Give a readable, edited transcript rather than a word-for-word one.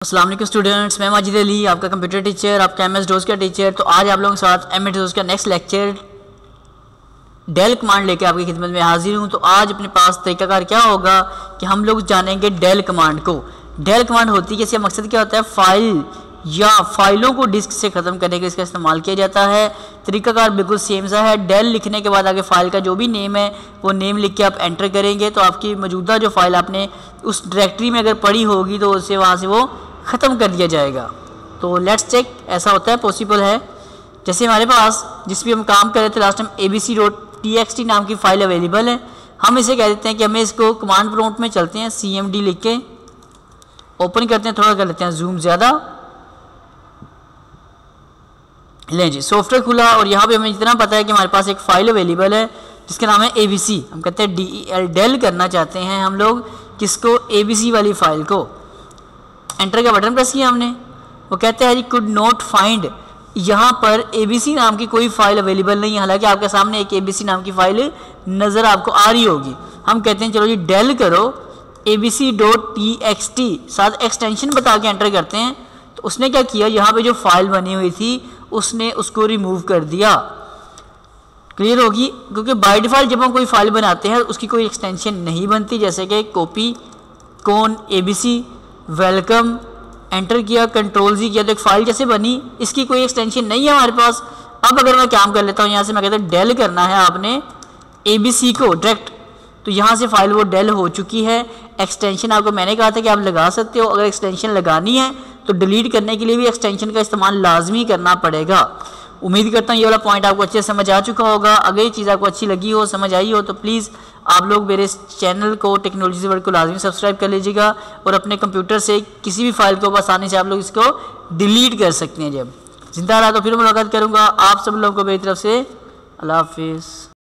अस्सलाम वालेकुम स्टूडेंट्स, मैं माजिद अली, आपका कंप्यूटर टीचर, आपका MS DOS का टीचर। तो आज आप लोगों के साथ MS DOS का नेक्स्ट लेक्चर डेल कमांड लेके आपकी खिदमत में हाजिर हूँ। तो आज अपने पास तरीकाकार क्या होगा कि हम लोग जानेंगे डेल कमांड को। डेल कमांड होती है कि इसका मकसद क्या होता है, फाइल या फाइलों को डिस्क से ख़त्म करने के इसका इस्तेमाल किया जाता है। तरीकाकार बिल्कुल सेम सा है। डेल लिखने के बाद आगे फाइल का जो भी नेम है वो नेम लिख के आप एंटर करेंगे तो आपकी मौजूदा जो फाइल आपने उस डायरेक्टरी में अगर पड़ी होगी तो उससे वहाँ से वो ख़त्म कर दिया जाएगा। तो लेट्स चेक, ऐसा होता है, पॉसिबल है। जैसे हमारे पास जिस भी हम काम कर रहे थे लास्ट टाइम abc.txt नाम की फ़ाइल अवेलेबल है। हम इसे कह देते हैं कि हमें इसको कमांड प्रॉम्प्ट में चलते हैं, cmd लिख के ओपन करते हैं, थोड़ा कर लेते हैं जूम ज़्यादा, लें जी सॉफ्टवेयर खुला। और यहाँ पे हमें इतना पता है कि हमारे पास एक फ़ाइल अवेलेबल है जिसका नाम है abc। हम कहते हैं del, डेल करना चाहते हैं हम लोग किसको, abc वाली फ़ाइल को। एंटर का बटन प्रेस किया हमने, वो कहते हैं जी कुड नॉट फाइंड, यहाँ पर abc नाम की कोई फ़ाइल अवेलेबल नहीं है। हालांकि आपके सामने एक abc नाम की फ़ाइल नज़र आपको आ रही होगी। हम कहते हैं चलो जी डेल करो abc.txt, साथ एक्सटेंशन बता के एंटर करते हैं। तो उसने क्या किया, यहाँ पे जो फाइल बनी हुई थी उसने उसको रिमूव कर दिया। क्लियर होगी, क्योंकि बाय डिफ़ॉल्ट जब हम कोई फाइल बनाते हैं उसकी कोई एक्सटेंशन नहीं बनती। जैसे कि कॉपी कौन abc वेलकम, एंटर किया, Ctrl+Z किया तो एक फ़ाइल जैसे बनी, इसकी कोई एक्सटेंशन नहीं है हमारे पास। अब अगर मैं काम कर लेता हूँ यहाँ से, मैं कहता हूँ डेल करना है आपने abc को डायरेक्ट, तो यहाँ से फ़ाइल वो डेल हो चुकी है। एक्सटेंशन आपको मैंने कहा था कि आप लगा सकते हो, अगर एक्सटेंशन लगानी है तो डिलीट करने के लिए भी एक्सटेंशन का इस्तेमाल लाजमी करना पड़ेगा। उम्मीद करता हूँ ये वाला पॉइंट आपको अच्छे से समझ आ चुका होगा। अगर ये चीज़ आपको अच्छी लगी हो, समझ आई हो, तो प्लीज़ आप लोग मेरे इस चैनल को टेक्नोलॉजी वर्ल्ड को लाजमी सब्सक्राइब कर लीजिएगा और अपने कंप्यूटर से किसी भी फाइल को आसानी से आप लोग इसको डिलीट कर सकते हैं। जब जिंदा रहा तो फिर मुलाकात करूँगा। आप सब लोगों को मेरी तरफ से अल्लाह हाफिज़।